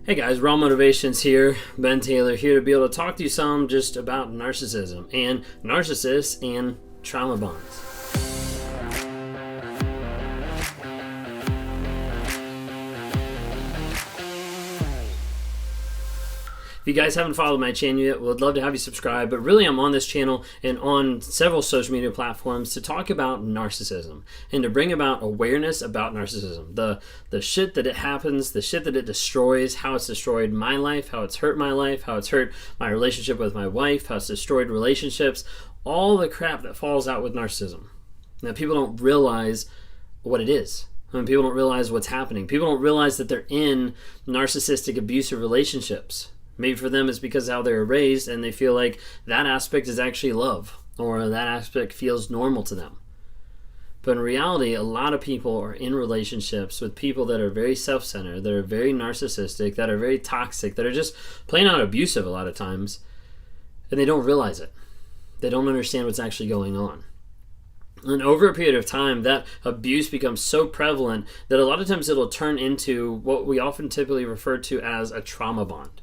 Hey guys, Raw Motivations here. Ben Taylor here to be able to talk to you some just about narcissism and narcissists and trauma bonds. If you guys haven't followed my channel yet, would love to have you subscribe, but really I'm on this channel and on several social media platforms to talk about narcissism and to bring about awareness about narcissism. The shit that it happens, the shit that it destroys, how it's destroyed my life, how it's hurt my life, how it's hurt my relationship with my wife, how it's destroyed relationships, all the crap that falls out with narcissism. Now people don't realize what it is. People don't realize what's happening. People don't realize that they're in narcissistic abusive relationships. Maybe for them it's because of how they were raised and they feel like that aspect is actually love or that aspect feels normal to them. But in reality, a lot of people are in relationships with people that are very self-centered, that are very narcissistic, that are very toxic, that are just plain out abusive a lot of times, and they don't realize it. They don't understand what's actually going on. And over a period of time, that abuse becomes so prevalent that a lot of times it'll turn into what we often typically refer to as a trauma bond.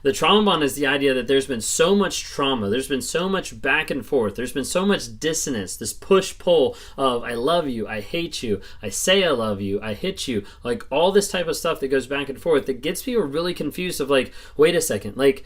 The trauma bond is the idea that there's been so much trauma, there's been so much back and forth, there's been so much dissonance, this push-pull of I love you, I hate you, I say I love you, I hit you, like all this type of stuff that goes back and forth that gets people really confused of like, wait a second, like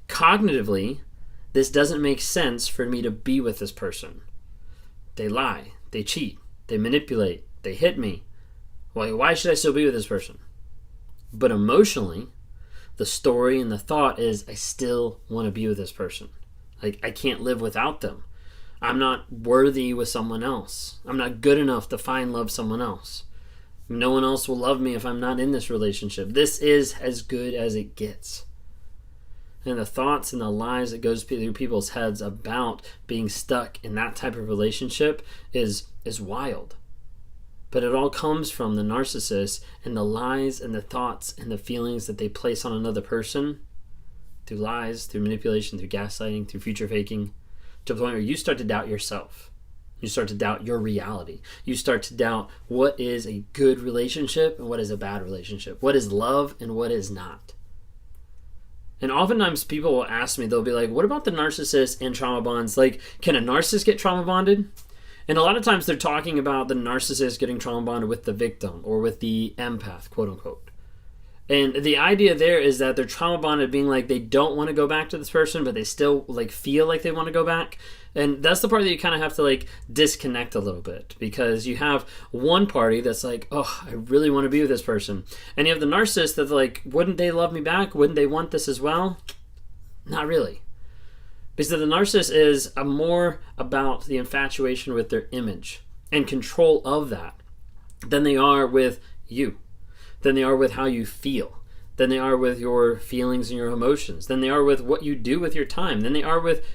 cognitively, this doesn't make sense for me to be with this person. They lie, they cheat, they manipulate, they hit me. Why should I still be with this person? But emotionally, the story and the thought is I still want to be with this person. Like I can't live without them. I'm not worthy with someone else. I'm not good enough to find love someone else. No one else will love me if I'm not in this relationship. This is as good as it gets. And the thoughts and the lies that goes through people's heads about being stuck in that type of relationship is wild. But it all comes from the narcissist and the lies and the thoughts and the feelings that they place on another person through lies, through manipulation, through gaslighting, through future faking, to the point where you start to doubt yourself. You start to doubt your reality. You start to doubt what is a good relationship and what is a bad relationship. What is love and what is not. And oftentimes people will ask me, they'll be like, what about the narcissist and trauma bonds? Like, can a narcissist get trauma bonded? And a lot of times they're talking about the narcissist getting trauma bonded with the victim or with the empath, quote unquote. And the idea there is that they're trauma bonded being like they don't want to go back to this person, but they still like feel like they want to go back. And that's the part that you kind of have to like disconnect a little bit, because you have one party that's like, oh, I really want to be with this person. And you have the narcissist that's like, wouldn't they love me back? Wouldn't they want this as well? Not really. Because the narcissist is more about the infatuation with their image and control of that than they are with you, than they are with how you feel, than they are with your feelings and your emotions, than they are with what you do with your time, than they are with,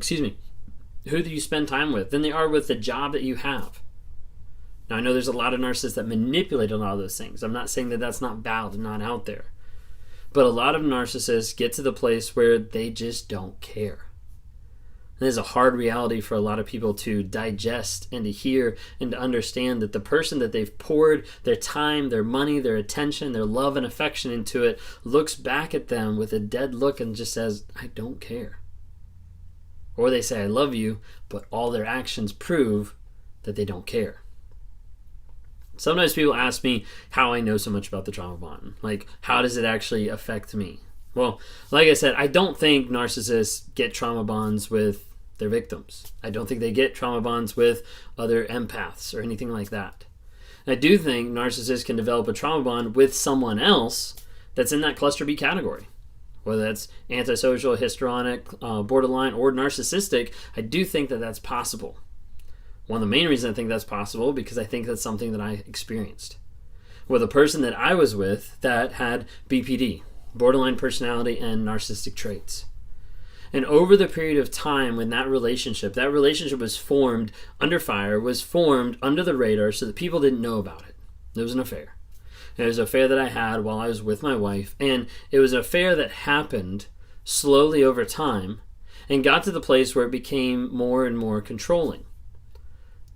who do you spend time with, than they are with the job that you have. Now, I know there's a lot of narcissists that manipulate a lot of those things. I'm not saying that that's not valid and not out there. But a lot of narcissists get to the place where they just don't care. And it's a hard reality for a lot of people to digest and to hear and to understand that the person that they've poured their time, their money, their attention, their love and affection into it looks back at them with a dead look and just says, I don't care. Or they say, I love you, but all their actions prove that they don't care. Sometimes people ask me how I know so much about the trauma bond. Like, how does it actually affect me? Well, like I said, I don't think narcissists get trauma bonds with their victims. I don't think they get trauma bonds with other empaths or anything like that. I do think narcissists can develop a trauma bond with someone else that's in that cluster B category. Whether that's antisocial, histrionic, borderline, or narcissistic, I do think that that's possible. One of the main reasons I think that's possible because I think that's something that I experienced with a person that I was with that had BPD, borderline personality and narcissistic traits. And over the period of time when that relationship was formed under fire, was formed under the radar so that people didn't know about it. It was an affair. It was an affair that I had while I was with my wife, and it was an affair that happened slowly over time and got to the place where it became more and more controlling.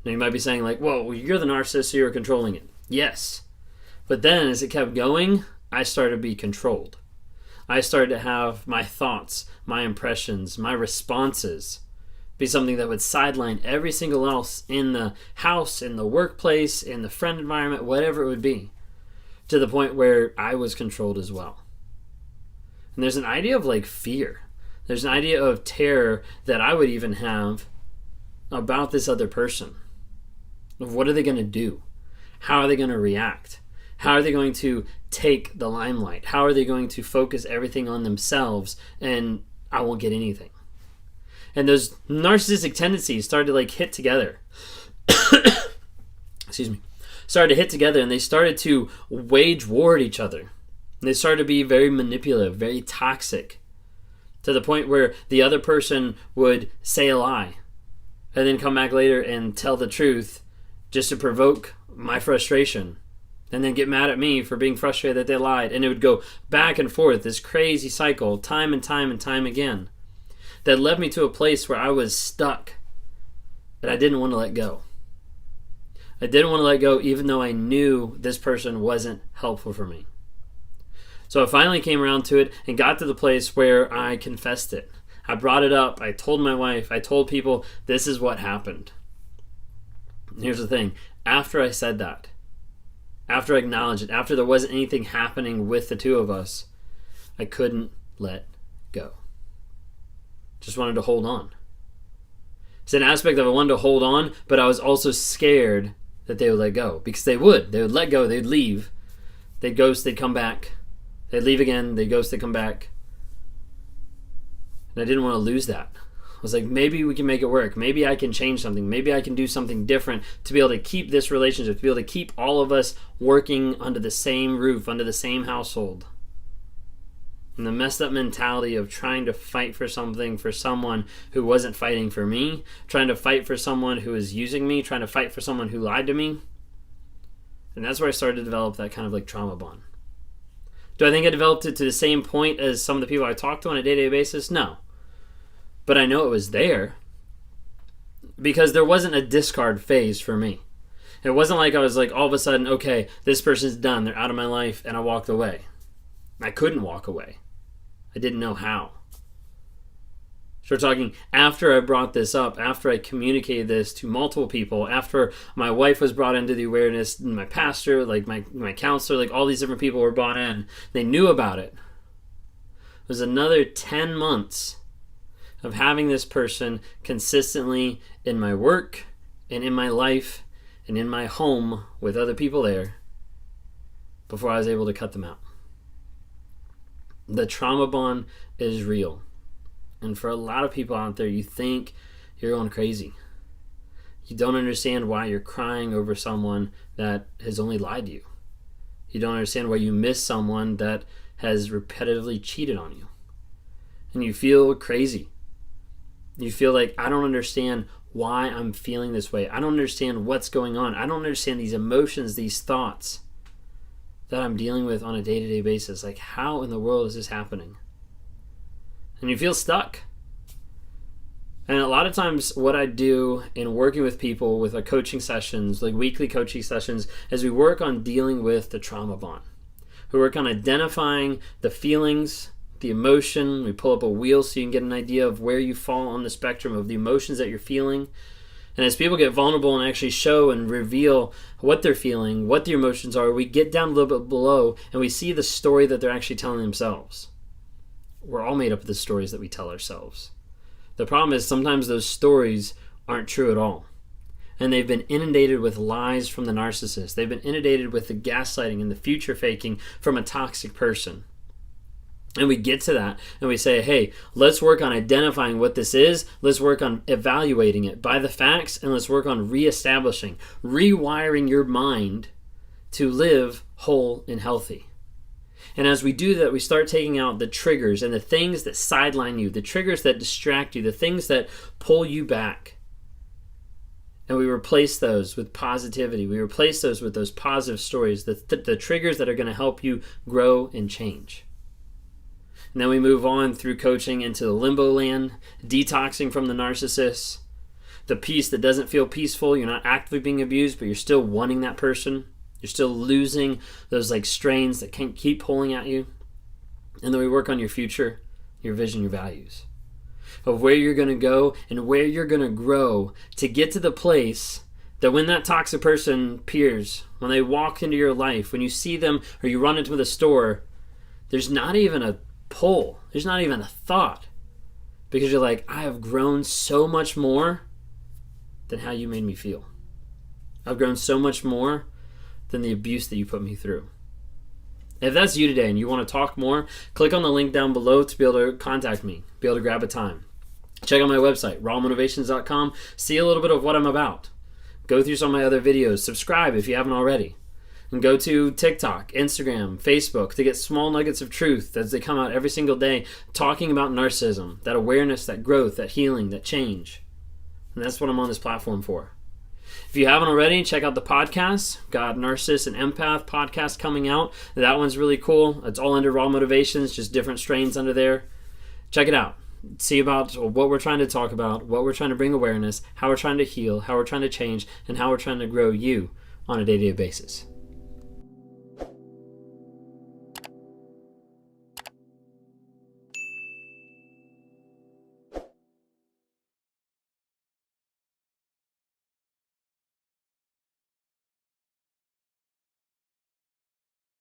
Now you might be saying like, well, you're the narcissist, so you're controlling it. Yes. But then as it kept going, I started to be controlled. I started to have my thoughts, my impressions, my responses be something that would sideline every single else in the house, in the workplace, in the friend environment, whatever it would be, to the point where I was controlled as well. And there's an idea of like fear. There's an idea of terror that I would even have about this other person. Of what are they going to do? How are they going to react? How are they going to take the limelight? How are they going to focus everything on themselves and I won't get anything? And those narcissistic tendencies started to like hit together. Excuse me. Started to hit together and they started to wage war at each other. And they started to be very manipulative, very toxic, to the point where the other person would say a lie and then come back later and tell the truth just to provoke my frustration, and then get mad at me for being frustrated that they lied. And it would go back and forth, this crazy cycle, time and time and time again, that led me to a place where I was stuck, and I didn't want to let go. I didn't want to let go even though I knew this person wasn't helpful for me. So I finally came around to it and got to the place where I confessed it. I brought it up. I told my wife. I told people, this is what happened. And here's the thing. After I said that, after I acknowledged it, after there wasn't anything happening with the two of us, I couldn't let go. Just wanted to hold on. It's an aspect of I wanted to hold on, but I was also scared that they would let go. Because they would. They would let go. They'd leave. They'd ghost. They'd come back. They'd leave again. They'd ghost. They'd come back. And I didn't want to lose that. I was like, maybe we can make it work. Maybe I can change something. Maybe I can do something different to be able to keep this relationship, to be able to keep all of us working under the same roof, under the same household. And the messed up mentality of trying to fight for something for someone who wasn't fighting for me, trying to fight for someone who was using me, trying to fight for someone who lied to me. And that's where I started to develop that kind of like trauma bond. Do I think I developed it to the same point as some of the people I talk to on a day-to-day basis? No. But I know it was there because there wasn't a discard phase for me. It wasn't like I was like all of a sudden, okay, this person's done. They're out of my life, and I walked away. I couldn't walk away. I didn't know how. So we're talking after I brought this up, after I communicated this to multiple people, after my wife was brought into the awareness, my pastor, like my counselor, like all these different people were brought in. They knew about it. It was another 10 months of having this person consistently in my work and in my life and in my home with other people there before I was able to cut them out. The trauma bond is real. And for a lot of people out there, you think you're going crazy. You don't understand why you're crying over someone that has only lied to you. You don't understand why you miss someone that has repetitively cheated on you. And you feel crazy. You feel like, I don't understand why I'm feeling this way. I don't understand what's going on. I don't understand these emotions, these thoughts that I'm dealing with on a day-to-day basis. Like, how in the world is this happening? And you feel stuck. And a lot of times what I do in working with people with our coaching sessions, like weekly coaching sessions, is we work on dealing with the trauma bond. We work on identifying the feelings, the emotion. We pull up a wheel so you can get an idea of where you fall on the spectrum of the emotions that you're feeling. And as people get vulnerable and actually show and reveal what they're feeling, what their emotions are, we get down a little bit below and we see the story that they're actually telling themselves. We're all made up of the stories that we tell ourselves. The problem is sometimes those stories aren't true at all. And they've been inundated with lies from the narcissist. They've been inundated with the gaslighting and the future faking from a toxic person. And we get to that and we say, hey, let's work on identifying what this is. Let's work on evaluating it by the facts, and let's work on reestablishing, rewiring your mind to live whole and healthy. And as we do that, we start taking out the triggers and the things that sideline you, the triggers that distract you, the things that pull you back. And we replace those with positivity. We replace those with those positive stories, the triggers that are going to help you grow and change. And then we move on through coaching into the limbo land, detoxing from the narcissist, the piece that doesn't feel peaceful. You're not actively being abused, but you're still wanting that person. You're still losing those like strains that can keep pulling at you. And then we work on your future, your vision, your values, of where you're going to go and where you're going to grow to get to the place that when that toxic person appears, when they walk into your life, when you see them or you run into the store, there's not even a pull. There's not even a thought. Because you're like, I have grown so much more than how you made me feel. I've grown so much more than the abuse that you put me through. If that's you today and you want to talk more, click on the link down below to be able to contact me, be able to grab a time. Check out my website, rawmotivations.com. See a little bit of what I'm about. Go through some of my other videos. Subscribe if you haven't already. And go to TikTok, Instagram, Facebook to get small nuggets of truth as they come out every single day talking about narcissism, that awareness, that growth, that healing, that change. And that's what I'm on this platform for. If you haven't already, check out the podcast. Got Narcissist and Empath podcast coming out. That one's really cool. It's all under Raw Motivations, just different strains under there. Check it out. See about what we're trying to talk about, what we're trying to bring awareness, how we're trying to heal, how we're trying to change, and how we're trying to grow you on a day-to-day basis.